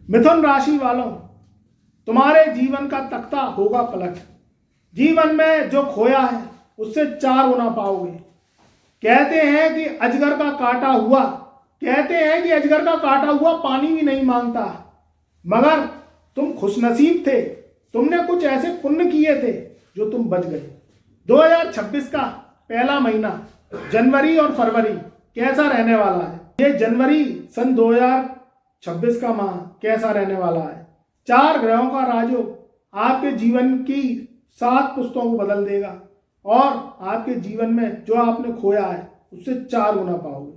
मिथुन राशि वालों, तुम्हारे जीवन का तख्ता होगा पलट। जीवन में जो खोया है उससे 4 गुना पाओगे। कहते हैं कि अजगर का काटा हुआ पानी भी नहीं मांगता। मगर तुम खुशनसीब थे, तुमने कुछ ऐसे पुण्य किए थे जो तुम बच गए। 2026 का पहला महीना जनवरी और फरवरी कैसा रहने वाला है? ये जनवरी सन 2026 का माह कैसा रहने वाला है? 4 ग्रहों का राजयोग आपके जीवन की 7 पुस्तों को बदल देगा और आपके जीवन में जो आपने खोया है उससे 4 गुना पाओगे।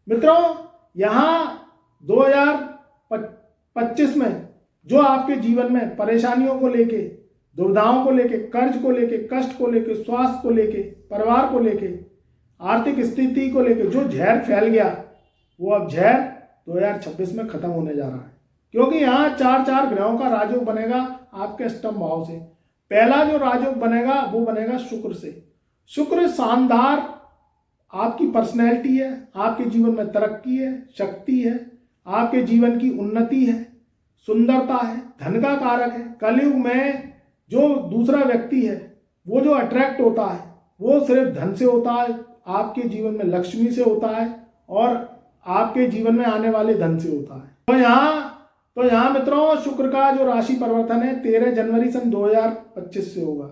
मित्रों, यहाँ 2025 में जो आपके जीवन में परेशानियों को लेके, दुविधाओं को लेके, कर्ज को लेके, कष्ट को लेके, स्वास्थ्य को लेके, परिवार को लेके, आर्थिक स्थिति को लेके जो जहर फैल गया, वो अब जहर 2026 में खत्म होने जा रहा है। क्योंकि यहाँ 4 ग्रहों का राजयोग बनेगा आपके अष्टम भाव से। पहला जो राजयोग बनेगा वो बनेगा शुक्र से। शुक्र शानदार आपकी पर्सनैलिटी है, आपके जीवन में तरक्की है, शक्ति है, आपके जीवन की उन्नति है, सुंदरता है, धन का कारक है। कलयुग में जो दूसरा व्यक्ति है वो जो अट्रैक्ट होता है वो सिर्फ धन से होता है, आपके जीवन में लक्ष्मी से होता है और आपके जीवन में आने वाले धन से होता है। तो यहाँ मित्रों, शुक्र का जो राशि परिवर्तन है 13 जनवरी सन 2025 से होगा।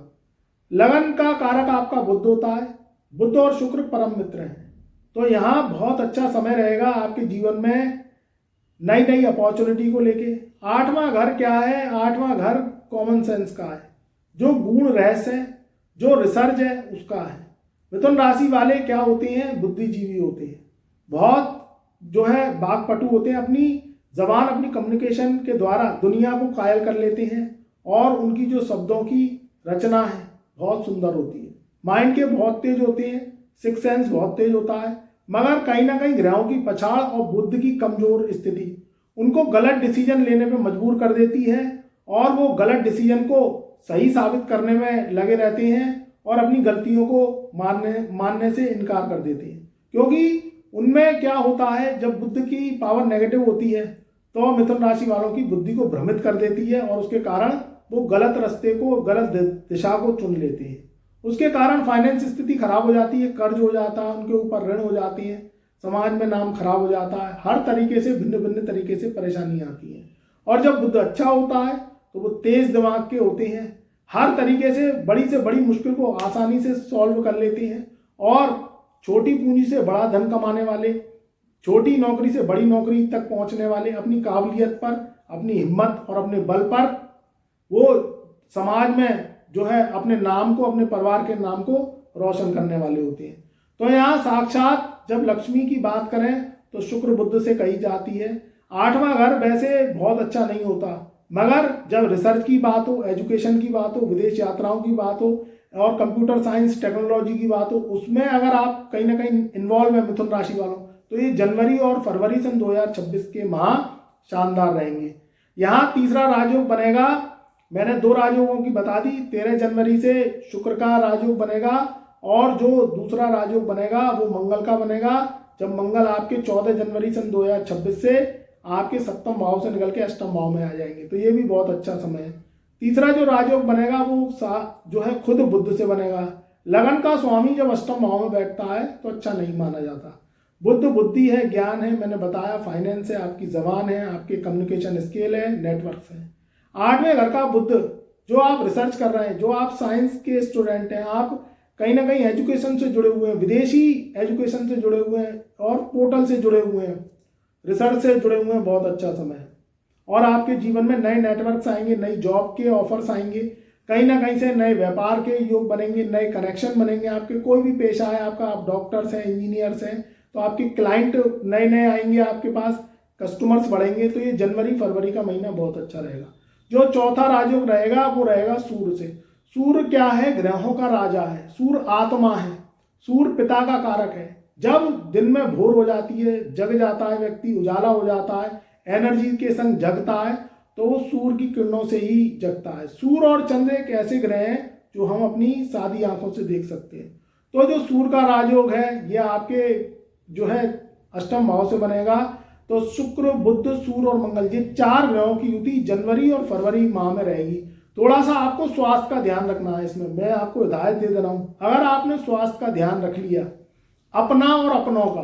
लगन का कारक आपका बुध होता है। बुध और शुक्र परम मित्र हैं। तो यहाँ बहुत अच्छा समय रहेगा आपके जीवन में नई अपॉर्चुनिटी को लेके। 8वां घर क्या है? 8वां घर कॉमन सेंस का है, जो गूढ़ रहस्य है, जो रिसर्च है उसका है। मिथुन राशि वाले क्या होते हैं? बुद्धिजीवी होते हैं, बहुत जो है वाक्पटु होते हैं। अपनी जबान, अपनी कम्युनिकेशन के द्वारा दुनिया को कायल कर लेते हैं और उनकी जो शब्दों की रचना है बहुत सुंदर होती है। माइंड के बहुत तेज होते हैं, सिक्स सेंस बहुत तेज होता है। मगर कहीं ना कहीं ग्रहों की पछाड़ और बुद्ध की कमजोर स्थिति उनको गलत डिसीजन लेने पे मजबूर कर देती है और वो गलत डिसीजन को सही साबित करने में लगे रहते हैं और अपनी गलतियों को मानने से इनकार कर देते हैं। क्योंकि उनमें क्या होता है, जब बुद्ध की पावर नेगेटिव होती है तो मिथुन राशि वालों की बुद्धि को भ्रमित कर देती है और उसके कारण वो गलत रास्ते को, गलत दिशा को चुन लेते हैं। उसके कारण फाइनेंस स्थिति खराब हो जाती है, कर्ज हो जाता है, उनके ऊपर ऋण हो जाती है, समाज में नाम खराब हो जाता है, हर तरीके से भिन्न भिन्न तरीके से परेशानी आती है। और जब बुद्ध अच्छा होता है तो वो तेज दिमाग के होते हैं, हर तरीके से बड़ी मुश्किल को आसानी से सॉल्व कर लेते हैं और छोटी पूंजी से बड़ा धन कमाने वाले, छोटी नौकरी से बड़ी नौकरी तक पहुंचने वाले, अपनी काबिलियत पर, अपनी हिम्मत और अपने बल पर वो समाज में जो है अपने नाम को, अपने परिवार के नाम को रोशन करने वाले होते हैं। तो यहाँ साक्षात जब लक्ष्मी की बात करें तो शुक्र बुद्ध से कही जाती है। 8वां घर वैसे बहुत अच्छा नहीं होता, मगर जब रिसर्च की बात हो, एजुकेशन की बात हो, विदेश यात्राओं की बात हो और कंप्यूटर साइंस टेक्नोलॉजी की बात हो, उसमें अगर आप कहीं ना कहीं इन्वॉल्व है मिथुन राशि वालों, तो ये जनवरी और फरवरी सन 2026 के माह शानदार रहेंगे। यहाँ तीसरा राजयोग बनेगा, मैंने 2 राजयोगों की बता दी। 13 जनवरी से शुक्र का राजयोग बनेगा और जो दूसरा राजयोग बनेगा वो मंगल का बनेगा, जब मंगल आपके 14 जनवरी सन 2026 से आपके 7वें भाव से निकल के 8वें भाव में आ जाएंगे। तो ये भी बहुत अच्छा समय है। तीसरा जो राजयोग बनेगा वो जो है खुद बुद्ध से बनेगा। लगन का स्वामी जब 8वें भाव में बैठता है तो अच्छा नहीं माना जाता। बुद्ध बुद्धि है, ज्ञान है, मैंने बताया, फाइनेंस है, आपकी जबान है, आपके कम्युनिकेशन स्किल है, नेटवर्क है। 8वें घर का बुद्ध, जो आप रिसर्च कर रहे हैं, जो आप साइंस के स्टूडेंट हैं, आप कहीं ना कहीं एजुकेशन से जुड़े हुए हैं, विदेशी एजुकेशन से जुड़े हुए हैं और पोर्टल से जुड़े हुए हैं, रिसर्च से जुड़े हुए हैं, बहुत अच्छा समय है। और आपके जीवन में नए नेटवर्क्स आएंगे, नई जॉब के ऑफर्स आएंगे, कहीं ना कहीं से नए व्यापार के योग बनेंगे, नए कनेक्शन बनेंगे। आपके कोई भी पेशा है आपका, आप डॉक्टर्स हैं, इंजीनियर्स हैं, तो आपके क्लाइंट नए आएंगे, आपके पास कस्टमर्स बढ़ेंगे। तो ये जनवरी फरवरी का महीना बहुत अच्छा रहेगा। जो चौथा राजयोग रहेगा वो रहेगा सूर्य से। सूर्य क्या है? ग्रहों का राजा है, सूर्य आत्मा है, सूर्य पिता का कारक है। जब दिन में भोर हो जाती है, जग जाता है व्यक्ति, उजाला हो जाता है, एनर्जी के संग जगता है, तो वो सूर्य की किरणों से ही जगता है। सूर्य और चंद्र एक ऐसे ग्रह हैं जो हम अपनी सादी आंखों से देख सकते हैं। तो जो सूर्य का राजयोग है ये आपके जो है 8वें भाव से बनेगा। तो शुक्र, बुध, सूर्य और मंगल, ये 4 ग्रहों की युति जनवरी और फरवरी माह में रहेगी। थोड़ा सा आपको स्वास्थ्य का ध्यान रखना है। इसमें मैं आपको हिदायत दे रहा हूँ, अगर आपने स्वास्थ्य का ध्यान रख लिया अपना और अपनों का,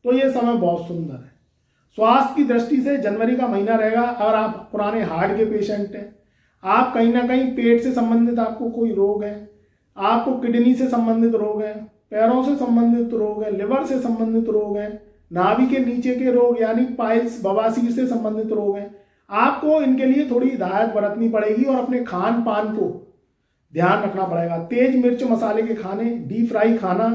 तो ये समय बहुत सुंदर है। स्वास्थ्य की दृष्टि से जनवरी का महीना रहेगा। अगर आप पुराने हार्ट के पेशेंट हैं, आप कहीं ना कहीं पेट से संबंधित आपको कोई रोग है, आपको किडनी से संबंधित रोग है, पैरों से संबंधित रोग है, लिवर से संबंधित रोग है, नाभि के नीचे के रोग यानी पाइल्स, बवासीर से संबंधित रोग हैं, आपको इनके लिए थोड़ी हिदायत बरतनी पड़ेगी और अपने खान पान को ध्यान रखना पड़ेगा। तेज मिर्च मसाले के खाने, डीप फ्राई खाना,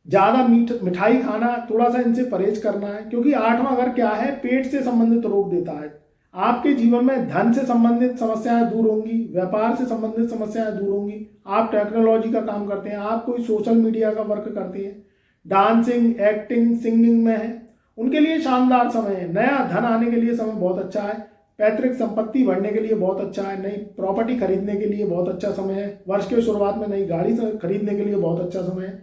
ज़्यादा मिठाई खाना, थोड़ा सा इनसे परहेज करना है, क्योंकि 8वां घर क्या है, पेट से संबंधित रोग देता है। आपके जीवन में धन से संबंधित समस्याएं दूर होंगी, व्यापार से संबंधित समस्याएं दूर होंगी। आप टेक्नोलॉजी का काम करते हैं, आप कोई सोशल मीडिया का वर्क करते हैं, डांसिंग, एक्टिंग, सिंगिंग में है, उनके लिए शानदार समय है। नया धन आने के लिए समय बहुत अच्छा है। पैतृक संपत्ति बढ़ने के लिए बहुत अच्छा है। नई प्रॉपर्टी खरीदने के लिए बहुत अच्छा समय है। वर्ष के शुरुआत में नई गाड़ी खरीदने के लिए बहुत अच्छा समय है।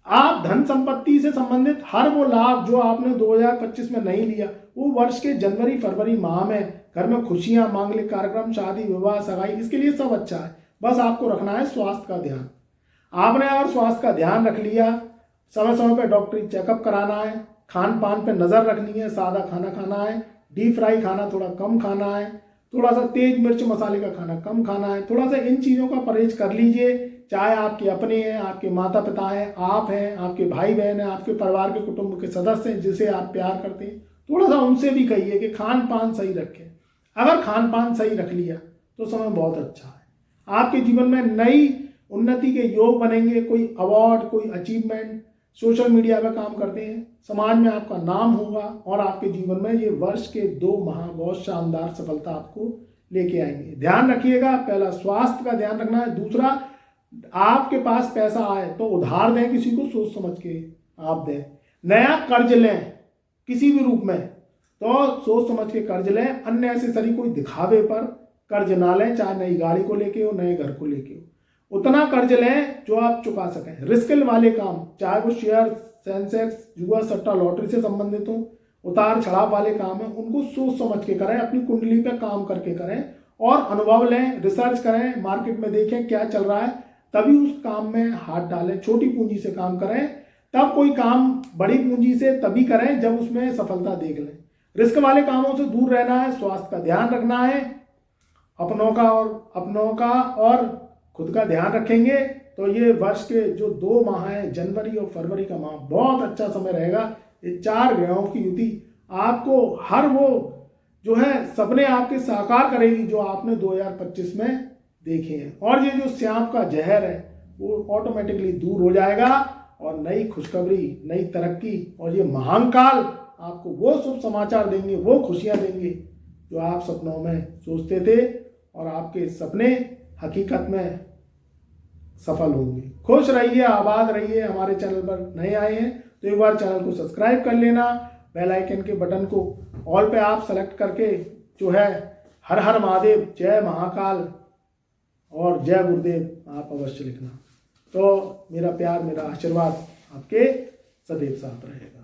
आप धन संपत्ति से संबंधित हर वो लाभ जो आपने 2025 में नहीं लिया, वो वर्ष के जनवरी फरवरी माह में घर में खुशियां, मांगलिक कार्यक्रम, शादी, विवाह, सगाई, इसके लिए सब अच्छा है। बस आपको रखना है स्वास्थ्य का ध्यान। आपने अगर स्वास्थ्य का ध्यान रख लिया, समय समय पर डॉक्टरी चेकअप कराना है, खान पान पे नज़र रखनी है, सादा खाना खाना है, डीप फ्राई खाना थोड़ा कम खाना है, थोड़ा सा तेज मिर्च मसाले का खाना कम खाना है, थोड़ा सा इन चीज़ों का परहेज कर लीजिए। चाहे आपके अपने हैं, आपके माता पिता हैं, आप हैं, आपके भाई बहन हैं, आपके परिवार के कुटुंब के सदस्य हैं जिसे आप प्यार करते हैं, थोड़ा सा उनसे भी कहिए कि खान पान सही रखें। अगर खान पान सही रख लिया तो समय बहुत अच्छा है। आपके जीवन में नई उन्नति के योग बनेंगे। कोई अवार्ड, कोई अचीवमेंट, सोशल मीडिया पर काम करते हैं, समाज में आपका नाम होगा और आपके जीवन में ये वर्ष के 2 माह बहुत शानदार सफलता आपको लेके आएंगे। ध्यान रखिएगा, पहला स्वास्थ्य का ध्यान रखना है। दूसरा, आपके पास पैसा आए तो उधार दें, किसी को सोच समझ के आप दें। नया कर्ज लें किसी भी रूप में तो सोच समझ के कर्ज लें। अननेसेसरी कोई दिखावे पर कर्ज ना लें, चाहे नई गाड़ी को लेके हो, नए घर को लेके हो। उतना कर्ज लें जो आप चुका सकें। रिस्क वाले काम, चाहे वो शेयर, सेंसेक्स, जुआ, सट्टा, लॉटरी से संबंधित हो, उतार चढ़ाव वाले काम है, उनको सोच समझ के करें, अपनी कुंडली पे काम करके करें और अनुभव लें, रिसर्च करें, मार्केट में देखें क्या चल रहा है, तभी उस काम में हाथ डालें। छोटी पूंजी से काम करें, तब कोई काम बड़ी पूंजी से तभी करें जब उसमें सफलता देख लें। रिस्क वाले कामों से दूर रहना है, स्वास्थ्य का ध्यान रखना है, अपनों का और खुद का ध्यान रखेंगे तो ये वर्ष के जो 2 माह हैं, जनवरी और फरवरी का माह, बहुत अच्छा समय रहेगा। ये 4 ग्रहों की युति आपको हर वो जो है सपने आपके साकार करेगी जो आपने 2025 में देखे हैं। और ये जो सांप का जहर है वो ऑटोमेटिकली दूर हो जाएगा और नई खुशखबरी, नई तरक्की और ये महाकाल आपको वो शुभ समाचार देंगे, वो खुशियां देंगे जो आप सपनों में सोचते थे और आपके सपने हकीकत में सफल होंगे। खुश रहिए, आबाद रहिए। हमारे चैनल पर नए आए हैं तो एक बार चैनल को सब्सक्राइब कर लेना। बेल आइकन के बटन को ऑल पे आप सेलेक्ट करके जो है हर हर महादेव, जय महाकाल और जय गुरुदेव आप अवश्य लिखना। तो मेरा प्यार, मेरा आशीर्वाद आपके सदैव साथ रहेगा।